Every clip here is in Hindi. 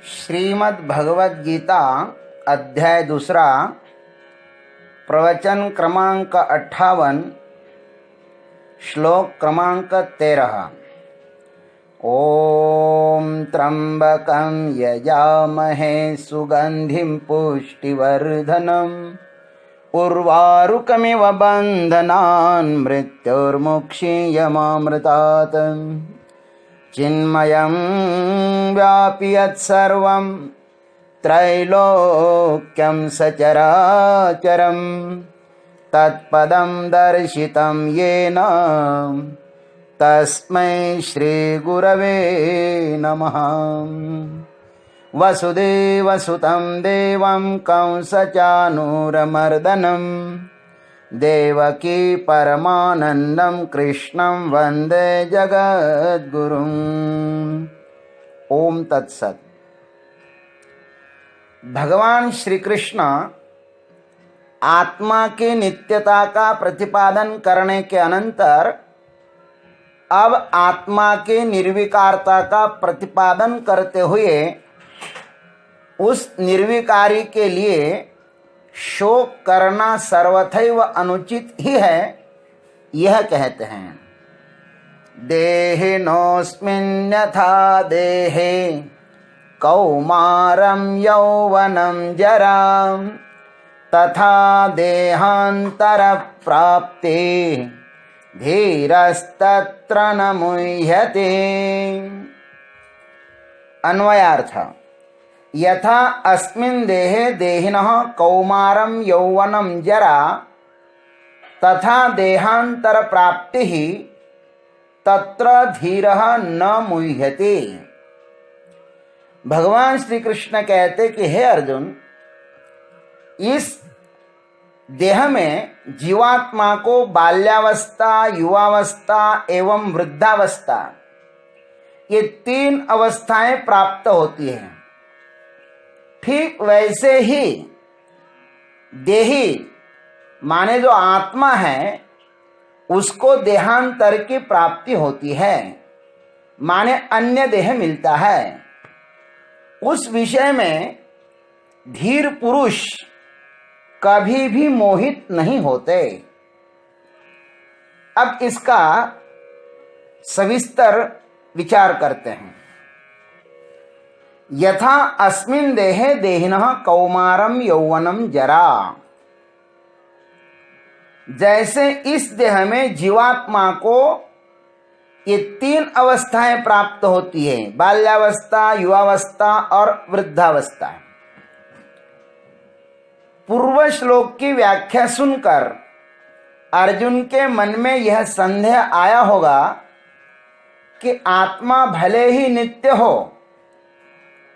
श्रीमद् भगवद गीता अध्याय 2 प्रवचन क्रमांक 58 श्लोक क्रमांक 13। ओम त्र्यंबकं यजामहे सुगंधिं पुष्टिवर्धनम् उर्वारुकमिव बन्धनान् मृत्युर्मुक्षीयमामृतात् चिन्मयं व्यापि यत्सर्वं त्रैलोक्यं सचराचरं तत्पदं दर्शितं येन तस्मै श्रीगुरवे नमः। वसुदेवसुतं देवं कंसचानूरमर्दनं देवकी परमानंदं कृष्णं वंदे जगद्गुरुम्। ओम तत्सत। भगवान श्री कृष्ण आत्मा की नित्यता का प्रतिपादन करने के अनंतर अब आत्मा के निर्विकारता का प्रतिपादन करते हुए उस निर्विकारी के लिए शोक करना सर्वथैव अनुचित ही है, यह कहते हैं। देहिनोऽस्मिन्यथा देहे कौमारं यौवनं जरा तथा देहांतर प्राप्ते धीरस्तत्र न मुह्यते। अन्वयार्थ। यथा अस्मिन् देहे देहिनः कौमारं यौवनं जरा तथा देहांतर प्राप्तिः तत्र धीरः न मुह्यते। भगवान श्री कृष्ण कहते कि हे अर्जुन, इस देह में जीवात्मा को बाल्यावस्था, युवावस्था एवं वृद्धावस्था, ये 3 अवस्थाएं प्राप्त होती हैं। ठीक वैसे ही देही माने जो आत्मा है उसको देहांतर की प्राप्ति होती है, माने अन्य देह मिलता है। उस विषय में धीर पुरुष कभी भी मोहित नहीं होते। अब इसका सविस्तर विचार करते हैं। यथा अस्मिन् देहे देहिनः कौमारं यौवनं जरा, जैसे इस देह में जीवात्मा को ये 3 अवस्थाएं प्राप्त होती है, बाल्यावस्था, युवावस्था और वृद्धावस्था। पूर्व श्लोक की व्याख्या सुनकर अर्जुन के मन में यह संदेह आया होगा कि आत्मा भले ही नित्य हो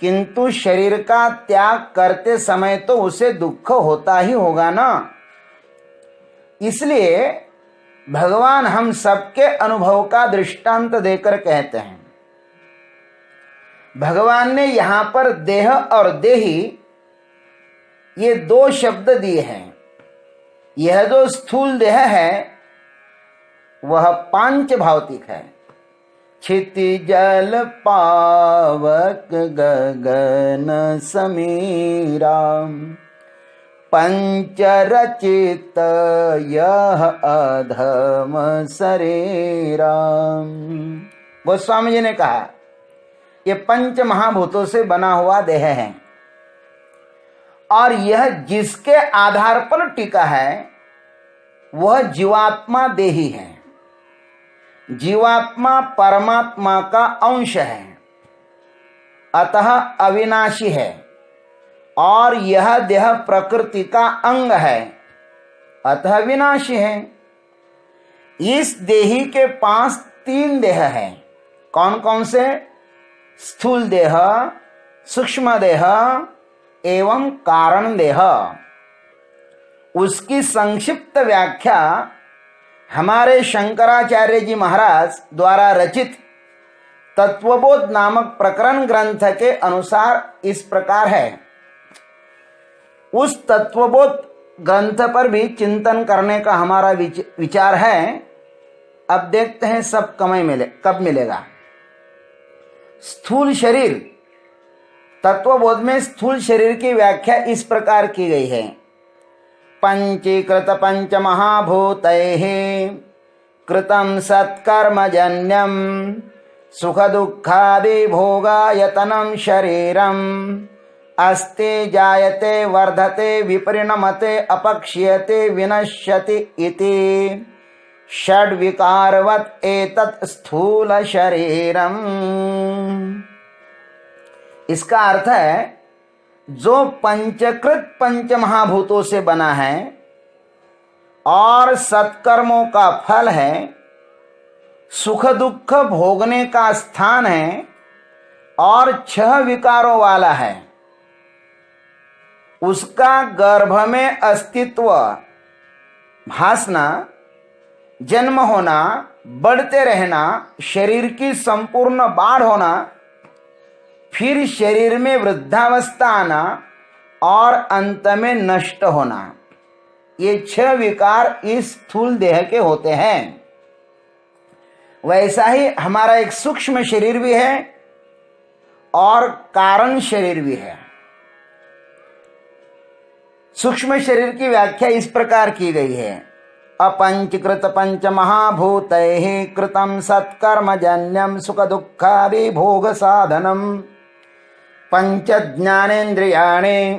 किंतु शरीर का त्याग करते समय तो उसे दुख होता ही होगा ना। इसलिए भगवान हम सबके अनुभव का दृष्टांत देकर कहते हैं। भगवान ने यहां पर देह और देही ये 2 शब्द दिए हैं। यह जो स्थूल देह है वह 5 भौतिक है। क्षितिजल पावक गगन समीरा पंचरचित यह अधम शरीरा। गोस्वामी जी ने कहा ये 5 महाभूतों से बना हुआ देह है और यह जिसके आधार पर टिका है वह जीवात्मा देही है। जीवात्मा परमात्मा का अंश है, अतः अविनाशी है और यह देह प्रकृति का अंग है, अतः विनाशी है। इस देही के पास 3 देह हैं। कौन कौन से? स्थूल देह, सूक्ष्म देह एवं कारण देह। उसकी संक्षिप्त व्याख्या हमारे शंकराचार्य जी महाराज द्वारा रचित तत्वबोध नामक प्रकरण ग्रंथ के अनुसार इस प्रकार है। उस तत्वबोध ग्रंथ पर भी चिंतन करने का हमारा विचार है। अब देखते हैं सब कब मिलेगा। स्थूल शरीर तत्वबोध में स्थूल शरीर की व्याख्या इस प्रकार की गई है। पंचीकृत पंच महाभूतैः कृतं सत्कर्मजन्यं सुख दुःखादि भोगायतनं शरीरम् अस्ति जायते वर्धते विपरिणमते अपक्ष्यते विनश्यति इति षड्विकारवत् एतत् स्थूल शरीरम्। इसका अर्थ है जो पंचकृत पंच महाभूतों से बना है और सत्कर्मों का फल है, सुख दुख भोगने का स्थान है और 6 विकारों वाला है, उसका गर्भ में अस्तित्व भासना, जन्म होना, बढ़ते रहना, शरीर की संपूर्ण बाढ़ होना, फिर शरीर में वृद्धावस्था आना और अंत में नष्ट होना, ये 6 विकार इस स्थूल देह के होते हैं। वैसा ही हमारा एक सूक्ष्म शरीर भी है और कारण शरीर भी है। सूक्ष्म शरीर की व्याख्या इस प्रकार की गई है। अपंचीकृत पंच महाभूतैः कृतं सत्कर्मजन्यं सुख दुःखादि भोग साधनम् पंच ज्ञानेन्द्रियाणि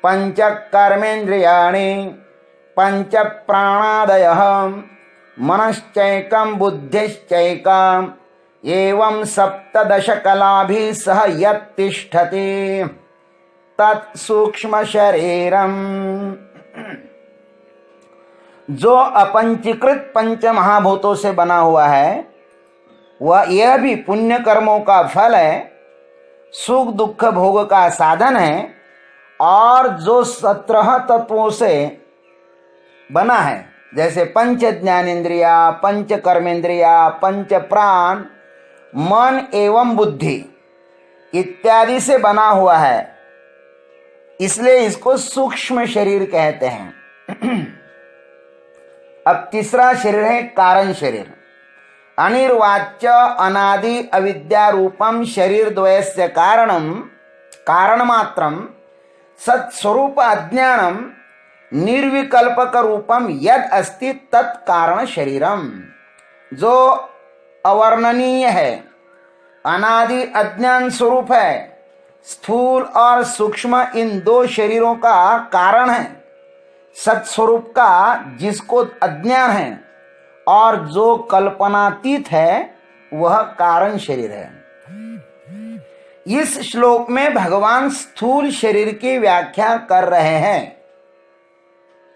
पंच कर्मेन्द्रियाणि पंच प्राणादयः मनश्चैकं बुद्धिश्चैका एवं सप्तदश कलाभिः सह यत्तिष्ठति तत् सूक्ष्म शरीरम। जो अपंचीकृत पंच महाभूतों से बना हुआ है वह यह भी पुण्य कर्मों का फल है, सुख दुख भोग का साधन है और जो 17 तत्वों से बना है, जैसे पंच ज्ञानेन्द्रिया, पंच कर्मेंद्रिया, पंच प्राण, मन एवं बुद्धि इत्यादि से बना हुआ है, इसलिए इसको सूक्ष्म शरीर कहते हैं। अब तीसरा शरीर है कारण शरीर। अनिर्वाच्य अनादि अविद्या रूपम शरीर द्वयस्य कारणम कारण मात्रम सत्स्वरूप अज्ञानम निर्विकल्पक रूपम यद अस्ति तत्कारण शरीरम। जो अवर्णनीय है, अनादि अज्ञान स्वरूप है, स्थूल और सूक्ष्म इन 2 शरीरों का कारण है, सत्स्वरूप का जिसको अज्ञान है और जो कल्पनातीत है वह कारण शरीर है। इस श्लोक में भगवान स्थूल शरीर की व्याख्या कर रहे हैं,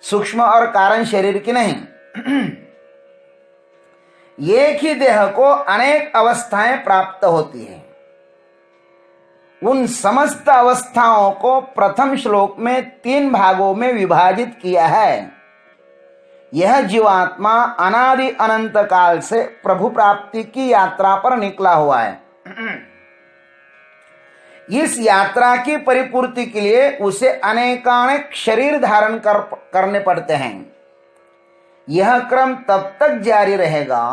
सूक्ष्म और कारण शरीर की नहीं। एक ही देह को अनेक अवस्थाएं प्राप्त होती हैं। उन समस्त अवस्थाओं को प्रथम श्लोक में 3 भागों में विभाजित किया है। यह जीवात्मा अनादि अनंत काल से प्रभु प्राप्ति की यात्रा पर निकला हुआ है। इस यात्रा की परिपूर्ति के लिए उसे अनेकानेक शरीर धारण करने पड़ते हैं। यह क्रम तब तक जारी रहेगा,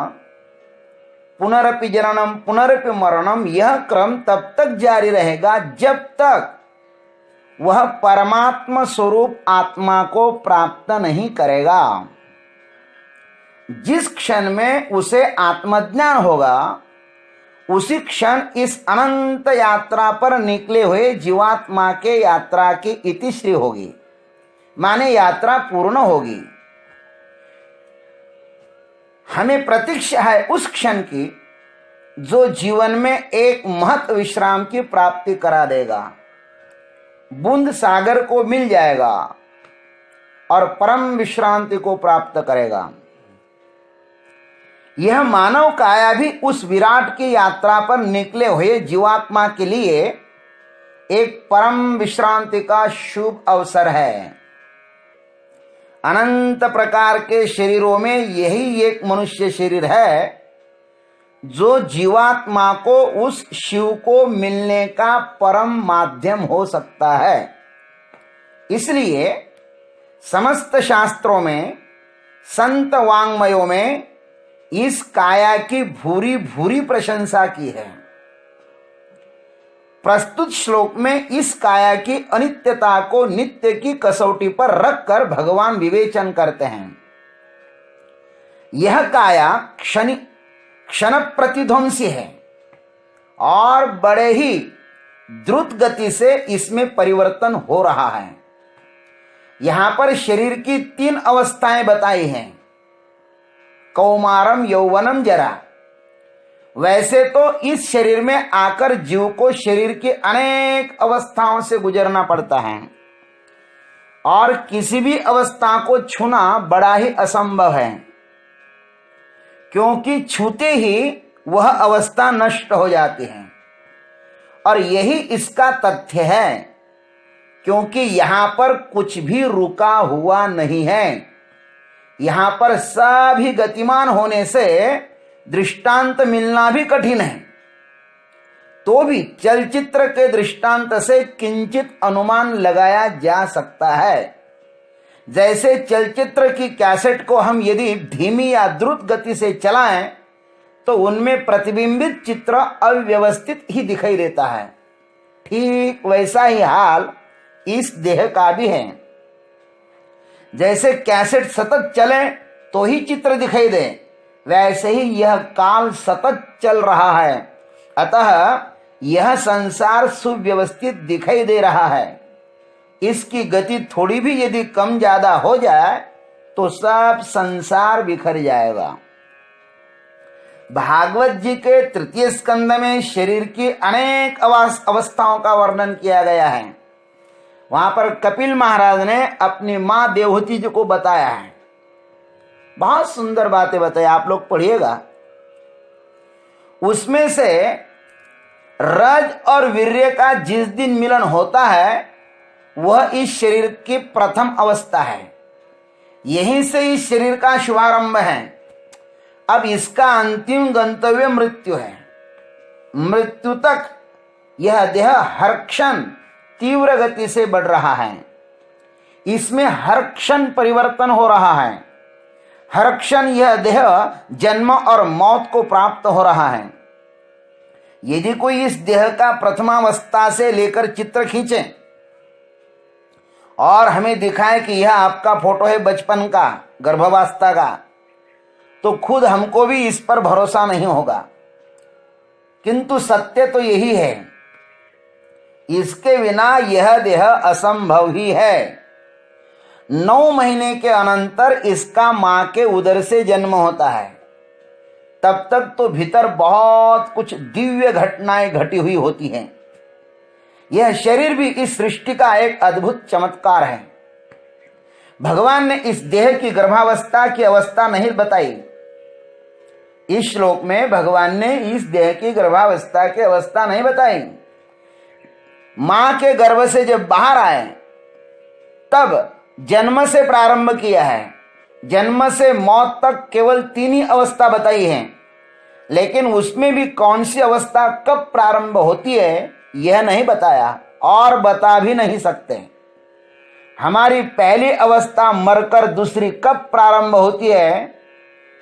पुनरपि जननम पुनरपि मरणम, यह क्रम तब तक जारी रहेगा जब तक वह परमात्मा स्वरूप आत्मा को प्राप्त नहीं करेगा। जिस क्षण में उसे आत्मज्ञान होगा उसी क्षण इस अनंत यात्रा पर निकले हुए जीवात्मा के यात्रा की इतिश्री होगी, माने यात्रा पूर्ण होगी। हमें प्रतीक्षा है उस क्षण की जो जीवन में एक महत विश्राम की प्राप्ति करा देगा। बूंद सागर को मिल जाएगा और परम विश्रांति को प्राप्त करेगा। यह मानव काया भी उस विराट की यात्रा पर निकले हुए जीवात्मा के लिए एक परम विश्रांति का शुभ अवसर है। अनंत प्रकार के शरीरों में यही एक मनुष्य शरीर है जो जीवात्मा को उस शिव को मिलने का परम माध्यम हो सकता है। इसलिए समस्त शास्त्रों में, संत वांग्मयों में इस काया की भूरी भूरी प्रशंसा की है। प्रस्तुत श्लोक में इस काया की अनित्यता को नित्य की कसौटी पर रखकर भगवान विवेचन करते हैं। यह काया क्षण प्रतिध्वंसी है और बड़े ही द्रुत गति से इसमें परिवर्तन हो रहा है। यहां पर शरीर की 3 अवस्थाएं बताई हैं, कौमारम, यौवनम, जरा। वैसे तो इस शरीर में आकर जीव को शरीर की अनेक अवस्थाओं से गुजरना पड़ता है और किसी भी अवस्था को छूना बड़ा ही असंभव है, क्योंकि छूते ही वह अवस्था नष्ट हो जाती है। और यही इसका तथ्य है, क्योंकि यहां पर कुछ भी रुका हुआ नहीं है। यहां पर सभी गतिमान होने से दृष्टांत मिलना भी कठिन है। तो भी चलचित्र के दृष्टांत से किंचित अनुमान लगाया जा सकता है। जैसे चलचित्र की कैसेट को हम यदि धीमी या द्रुत गति से चलाएं तो उनमें प्रतिबिंबित चित्र अव्यवस्थित ही दिखाई देता है। ठीक वैसा ही हाल इस देह का भी है। जैसे कैसेट सतत चले तो ही चित्र दिखाई दे, वैसे ही यह काल सतत चल रहा है। अतः यह संसार सुव्यवस्थित दिखाई दे रहा है। इसकी गति थोड़ी भी यदि कम ज्यादा हो जाए तो सब संसार बिखर जाएगा। भागवत जी के 3 स्कंद में शरीर की अनेक अवस्थाओं का वर्णन किया गया है। वहां पर कपिल महाराज ने अपनी मां देवहूति जी को बताया है। बहुत सुंदर बातें बताई, आप लोग पढ़िएगा। उसमें से रज और वीर्य का जिस दिन मिलन होता है वह इस शरीर की प्रथम अवस्था है। यहीं से इस शरीर का शुभारंभ है। अब इसका अंतिम गंतव्य मृत्यु है। मृत्यु तक यह देह हर क्षण तीव्र गति से बढ़ रहा है। इसमें हर क्षण परिवर्तन हो रहा है। हर क्षण यह देह जन्म और मौत को प्राप्त हो रहा है। यदि कोई इस देह का प्रथमावस्था से लेकर चित्र खींचे और हमें दिखाए कि यह आपका फोटो है बचपन का, गर्भावस्था का, तो खुद हमको भी इस पर भरोसा नहीं होगा। किंतु सत्य तो यही है, इसके बिना यह देह असंभव ही है। 9 महीने के अनंतर इसका मां के उदर से जन्म होता है। तब तक तो भीतर बहुत कुछ दिव्य घटनाएं घटी हुई होती हैं। यह शरीर भी इस सृष्टि का एक अद्भुत चमत्कार है। भगवान ने इस देह की गर्भावस्था की अवस्था नहीं बताई। इस श्लोक में भगवान ने इस देह की गर्भावस्था की अवस्था नहीं बताई। मां के गर्भ से जब बाहर आए तब जन्म से प्रारंभ किया है। जन्म से मौत तक केवल 3 ही अवस्था बताई है, लेकिन उसमें भी कौन सी अवस्था कब प्रारंभ होती है यह नहीं बताया और बता भी नहीं सकते। हमारी पहली अवस्था मरकर दूसरी कब प्रारंभ होती है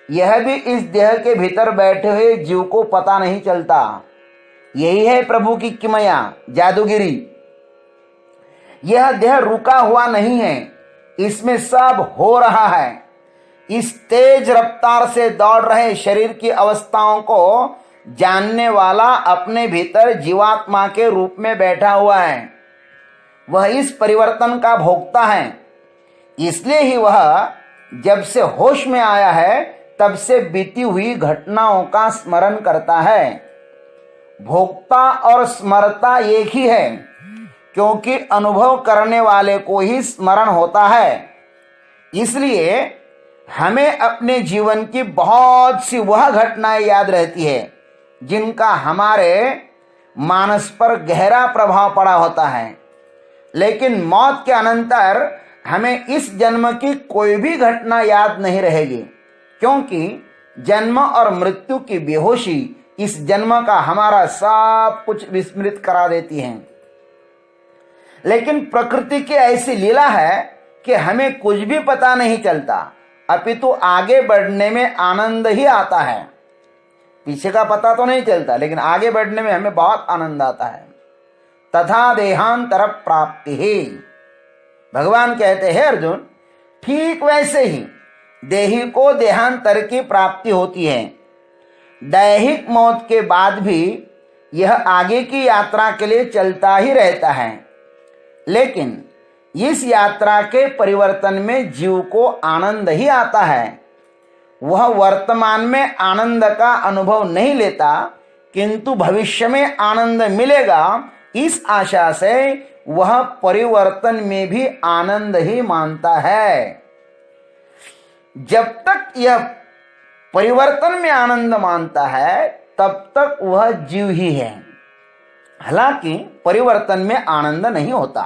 यह भी इस देह के भीतर बैठे हुए जीव को पता नहीं चलता। यही है प्रभु की किमया, जादूगिरी। यह देह रुका हुआ नहीं है, इसमें सब हो रहा है। इस तेज रफ्तार से दौड़ रहे शरीर की अवस्थाओं को जानने वाला अपने भीतर जीवात्मा के रूप में बैठा हुआ है। वह इस परिवर्तन का भोक्ता है। इसलिए ही वह जब से होश में आया है तब से बीती हुई घटनाओं का स्मरण करता है। भोक्ता और स्मरता एक ही है, क्योंकि अनुभव करने वाले को ही स्मरण होता है। इसलिए हमें अपने जीवन की बहुत सी वह घटनाएं याद रहती है जिनका हमारे मानस पर गहरा प्रभाव पड़ा होता है, लेकिन मौत के अनंतर हमें इस जन्म की कोई भी घटना याद नहीं रहेगी, क्योंकि जन्म और मृत्यु की बेहोशी इस जन्म का हमारा सब कुछ विस्मृत करा देती है। लेकिन प्रकृति की ऐसी लीला है कि हमें कुछ भी पता नहीं चलता, अपितु आगे बढ़ने में आनंद ही आता है। पीछे का पता तो नहीं चलता, लेकिन आगे बढ़ने में हमें बहुत आनंद आता है। तथा देहांतर प्राप्ति ही। भगवान कहते हैं अर्जुन, ठीक वैसे ही देही को देहांतर की प्राप्ति होती है। दैहिक मौत के बाद भी यह आगे की यात्रा के लिए चलता ही रहता है, लेकिन इस यात्रा के परिवर्तन में जीव को आनंद ही आता है। वह वर्तमान में आनंद का अनुभव नहीं लेता, किंतु भविष्य में आनंद मिलेगा, इस आशा से वह परिवर्तन में भी आनंद ही मानता है। जब तक यह परिवर्तन में आनंद मानता है तब तक वह जीव ही है। हालांकि परिवर्तन में आनंद नहीं होता।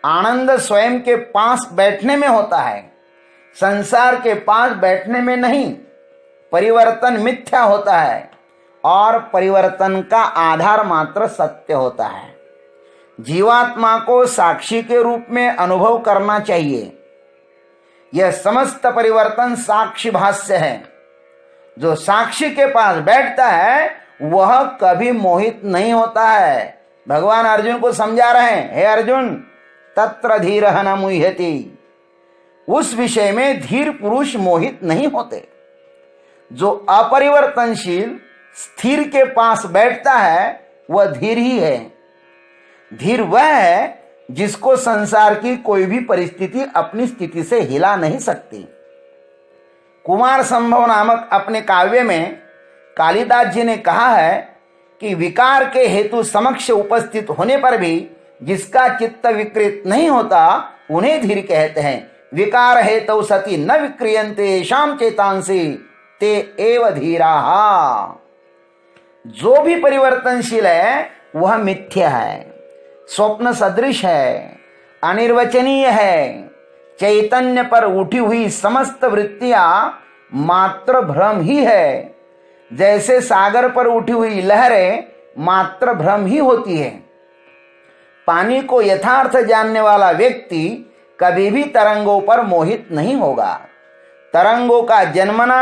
आनंद स्वयं के पास बैठने में होता है, संसार के पास बैठने में नहीं। परिवर्तन मिथ्या होता है और परिवर्तन का आधार मात्र सत्य होता है। जीवात्मा को साक्षी के रूप में अनुभव करना चाहिए। यह समस्त परिवर्तन साक्षी भाष्य है। जो साक्षी के पास बैठता है वह कभी मोहित नहीं होता है। भगवान अर्जुन को समझा रहे हैं, हे अर्जुन, तत्र धीरः न मुह्यति। उस विषय में धीर पुरुष मोहित नहीं होते। जो अपरिवर्तनशील स्थिर के पास बैठता है वह धीर ही है। धीर वह है जिसको संसार की कोई भी परिस्थिति अपनी स्थिति से हिला नहीं सकती। कुमार संभव नामक अपने काव्य में कालिदास जी ने कहा है कि विकार के हेतु समक्ष उपस्थित होने पर भी जिसका चित्त विकृत नहीं होता उन्हें धीर कहते हैं। विकार हेतु सति न विक्रियन्ते शाम चेतांसी ते एव धीराः। जो भी परिवर्तनशील है वह मिथ्या है, स्वप्न सदृश है, अनिर्वचनीय है। चैतन्य पर उठी हुई समस्त वृत्तियां मात्र भ्रम ही है। जैसे सागर पर उठी हुई लहरें मात्र भ्रम ही होती है। पानी को यथार्थ जानने वाला व्यक्ति कभी भी तरंगों पर मोहित नहीं होगा। तरंगों का जन्मना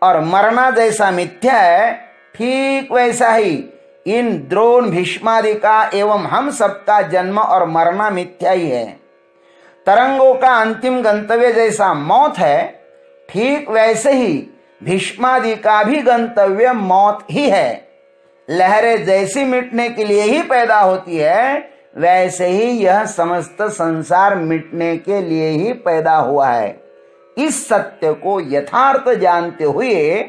और मरना जैसा मिथ्या है, ठीक वैसा ही इन द्रोण भीष्मादि का एवं हम सबका जन्म और मरना मिथ्या ही है। तरंगों का अंतिम गंतव्य जैसा मौत है, ठीक वैसे ही भीष्मादि का भी गंतव्य मौत ही है। लहरें जैसी मिटने के लिए ही पैदा होती है, वैसे ही यह समस्त संसार मिटने के लिए ही पैदा हुआ है। इस सत्य को यथार्थ जानते हुए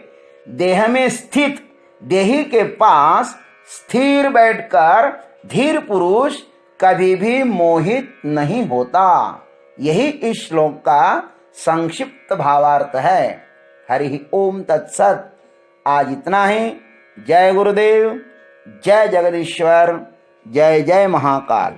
देह में स्थित देही के पास स्थिर बैठकर धीर पुरुष कभी भी मोहित नहीं होता। यही इस श्लोक का संक्षिप्त भावार्थ है। हरि ओम तत्सत। आज इतना ही। जय गुरुदेव, जय जगदीश्वर, जय जय महाकाल।